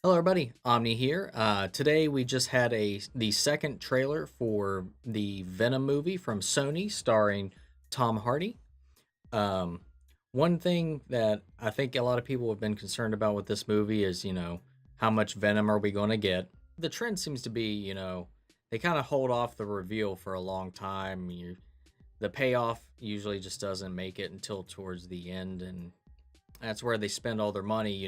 Hello, everybody. Omni here. Today we just had the second trailer for the Venom movie from Sony, starring Tom Hardy. Um, One thing that I think a lot of people have been concerned about with this movie is, how much Venom are we going to get? The trend seems to be, they kind of hold off the reveal for a long time. The payoff usually just doesn't make it until towards the end, and that's where they spend all their money.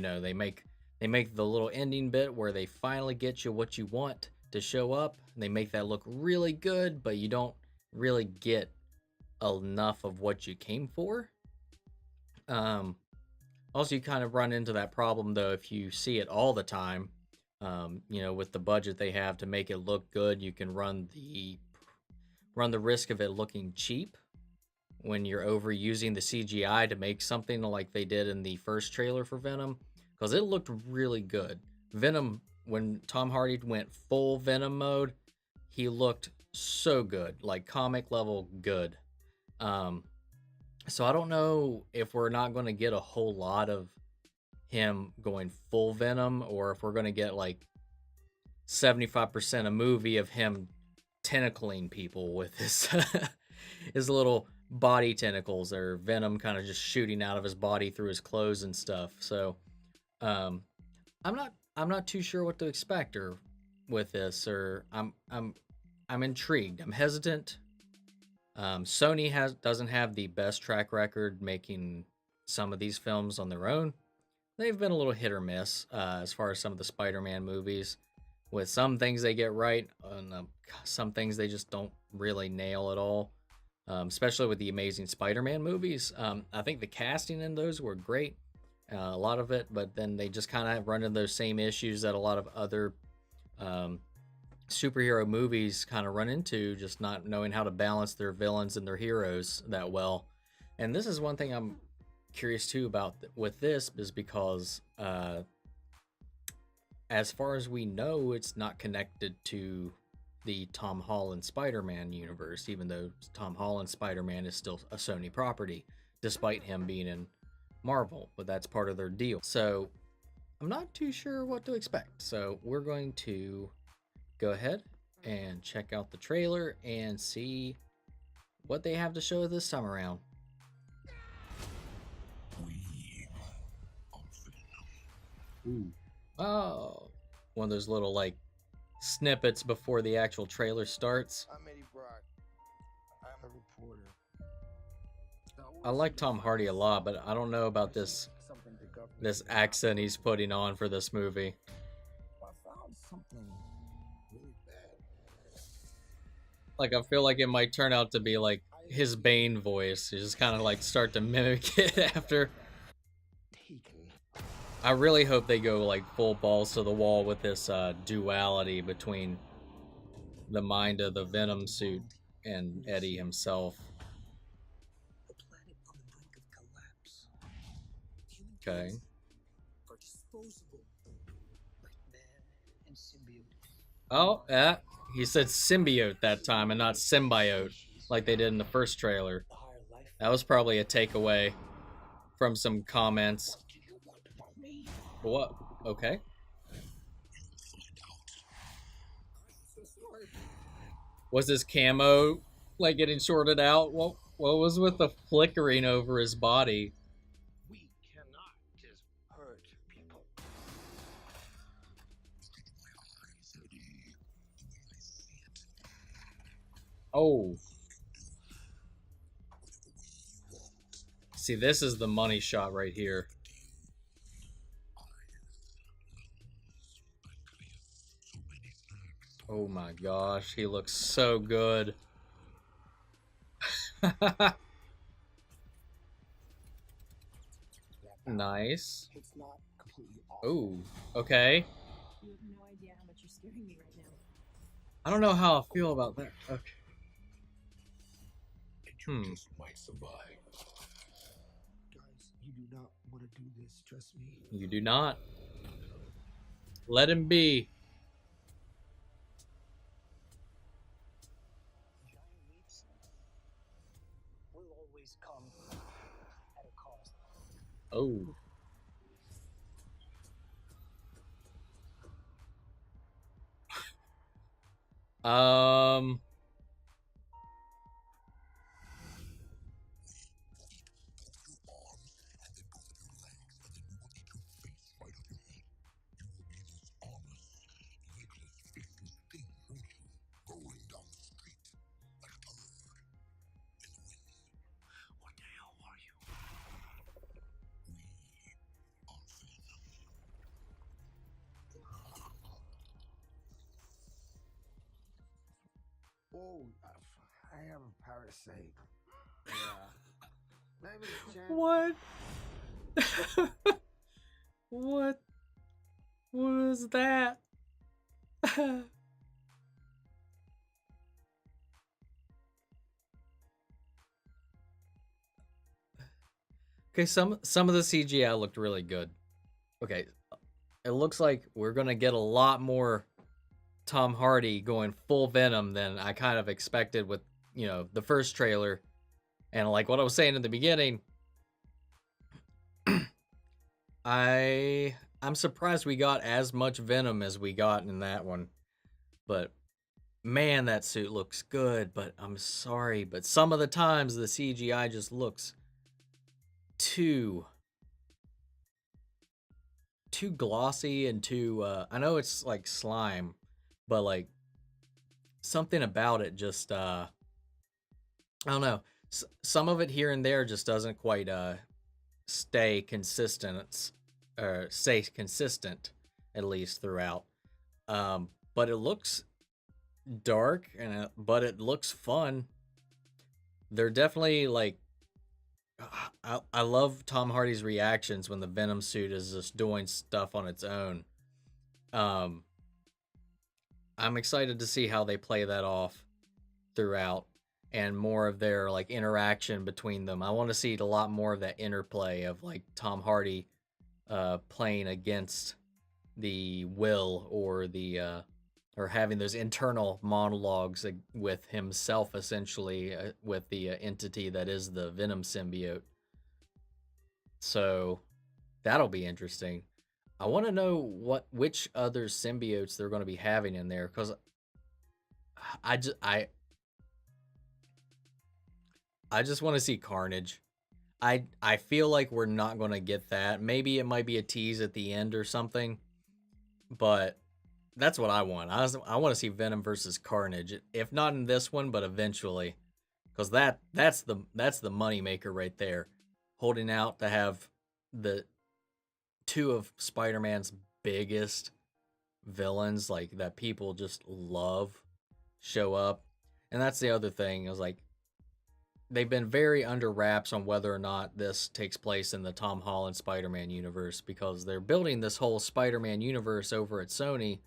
They make the little ending bit where they finally get you what you want to show up. And they make that look really good, but you don't really get enough of what you came for. Um, Also, you kind of run into that problem though if you see it all the time. With the budget they have to make it look good, you can run the risk of it looking cheap when you're overusing the CGI to make something like they did in the first trailer for Venom, because it looked really good. Venom, when Tom Hardy went full Venom mode, he looked so good, like comic level good. Um, so I don't know if we're not going to get a whole lot of him going full Venom, or if we're going to get like 75% a movie of him tentacling people with his his little body tentacles, or venom kind of just shooting out of his body through his clothes and stuff. So um I'm not too sure what to expect or with this, or I'm intrigued. I'm hesitant. Sony doesn't have the best track record making some of these films on their own. They've been a little hit or miss as far as some of the Spider-Man movies. With some things they get right, and some things they just don't really nail at all. Especially with the Amazing Spider-Man movies. I think the casting in those were great, a lot of it, but then they just kind of run into those same issues that a lot of other um, superhero movies kind of run into, just not knowing how to balance their villains and their heroes that well. And this is one thing I'm curious too about with this, is because as far as we know, it's not connected to the Tom Holland Spider-Man universe, even though Tom Holland Spider-Man is still a Sony property, despite him being in Marvel, but that's part of their deal. So I'm not too sure what to expect. So we're going to go ahead and check out the trailer and see what they have to show this time around. Ooh. Oh, one of those little like snippets before the actual trailer starts. I'm Eddie Brock. I'm a reporter. I like Tom Hardy a lot, but I don't know about this accent he's putting on for this movie. I found something really bad. Like, I feel like it might turn out to be like his Bane voice. You just kind of like start to mimic it after. Taken. I really hope they go like full balls to the wall with this duality between the mind of the Venom suit and Eddie himself. A planet on the brink of collapse. Human Okay. beings are disposable, like man and symbiote. Oh, yeah. He said symbiote that time and not symbiote like they did in the first trailer. The higher life. That was probably a takeaway from some comments. What do you want from me? What? Okay. I'm so sorry. Was his camo like getting sorted out? What was with the flickering over his body? We cannot just hurt people. Oh. See, this is the money shot right here. Oh my gosh, he looks so good. Nice. It's not completely awful. Oh, okay. You have no idea how much you're scaring me right now. I don't know how I feel about that. Okay. Just might survive. Guys, you do not want to do this. Trust me. You do not. Let him be. Giant leaps will always come at a cost. Oh. Um, What the hell are you? Oh, I have a parasite. Yeah. Maybe Jen. what? What was that? Okay, some of the CGI looked really good. Okay, it looks like we're gonna get a lot more Tom Hardy going full Venom than I kind of expected with the first trailer. And like what I was saying in the beginning, I'm surprised we got as much Venom as we got in that one. But man, that suit looks good. But I'm sorry, but some of the times the CGI just looks too too glossy and too I know it's like slime, but like something about it just I don't know. Some of it here and there just doesn't quite stay consistent or stay consistent at least throughout. But it looks dark and but it looks fun. They're definitely like I love Tom Hardy's reactions when the Venom suit is just doing stuff on its own. Um, I'm excited to see how they play that off throughout and more of their like interaction between them. I want to see a lot more of that interplay of like Tom Hardy playing against the will or the or having those internal monologues with himself essentially with the entity that is the Venom symbiote. So that'll be interesting. I want to know which other symbiotes they're going to be having in there because I just I just want to see Carnage. I feel like we're not going to get that. Maybe it might be a tease at the end or something, but that's what I want. I want to see Venom versus Carnage. If not in this one, but eventually, because that's the money maker right there. Holding out to have the two of Spider-Man's biggest villains like that people just love show up. And that's the other thing is like they've been very under wraps on whether or not this takes place in the Tom Holland Spider-Man universe because they're building this whole Spider-Man universe over at Sony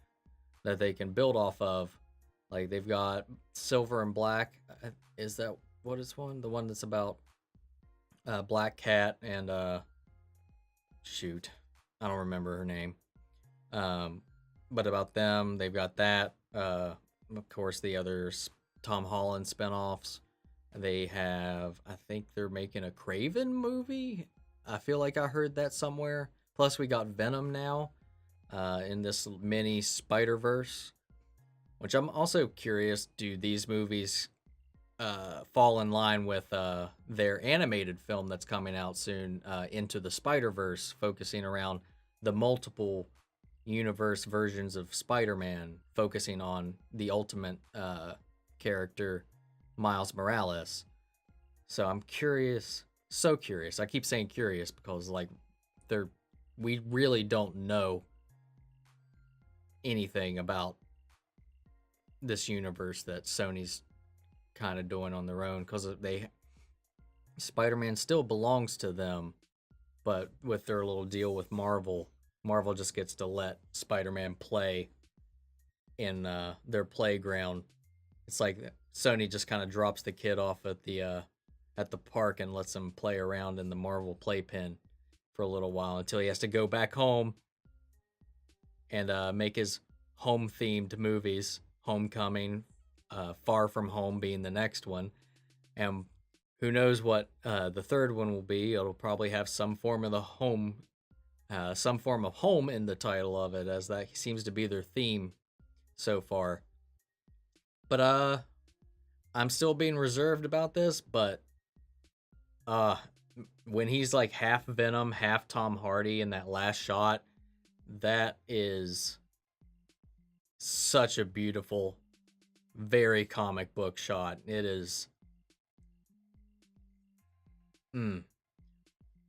that they can build off of. Like they've got Silver and Black. Is that what is one? The one that's about Black Cat and shoot, I don't remember her name. Um, but about them, they've got that. Of course, the other Tom Holland spinoffs. They have, I think they're making a Craven movie. I feel like I heard that somewhere. Plus, we got Venom now in this mini Spider Verse, which I'm also curious. Do these movies fall in line with their animated film that's coming out soon, Into the Spider Verse, focusing around the multiple universe versions of Spider-Man, focusing on the ultimate character, Miles Morales. So I'm curious, so curious. I keep saying curious because like they're we really don't know anything about this universe that Sony's kind of doing on their own because they Spider-Man still belongs to them, but with their little deal with Marvel, Marvel just gets to let Spider-Man play in their playground. It's like Sony just kind of drops the kid off at the park and lets him play around in the Marvel playpen for a little while until he has to go back home and make his home themed movies. Homecoming, Far From Home being the next one, and who knows what the third one will be. It'll probably have some form of home in the title of it, as that seems to be their theme so far. But I'm still being reserved about this, but uh when he's like half Venom, half Tom Hardy in that last shot, that is such a beautiful, very comic book shot. It is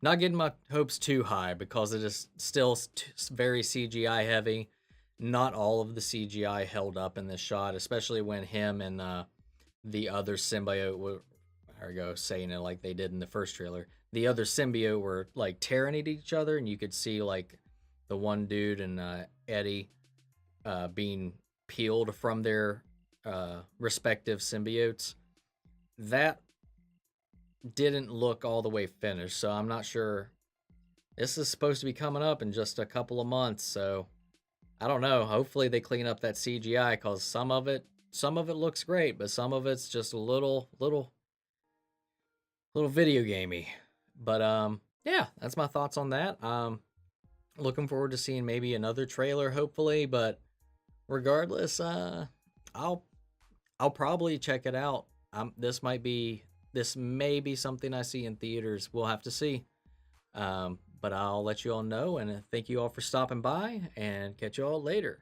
not getting my hopes too high because it is still very CGI heavy. Not all of the CGI held up in this shot, especially when him and the other symbiote were, there we go, saying it like they did in the first trailer. The other symbiote were like tearing at each other, and you could see like the one dude and Eddie being peeled from their respective symbiotes. That didn't look all the way finished, so I'm not sure. This is supposed to be coming up in just a couple of months, so I don't know. Hopefully they clean up that CGI because some of it looks great, but some of it's just a little video gamey. But yeah, that's my thoughts on that. Looking forward to seeing maybe another trailer, hopefully. But regardless, I'll I'll probably check it out. This may be something I see in theaters. We'll have to see. But I'll let you all know, and thank you all for stopping by, and catch you all later.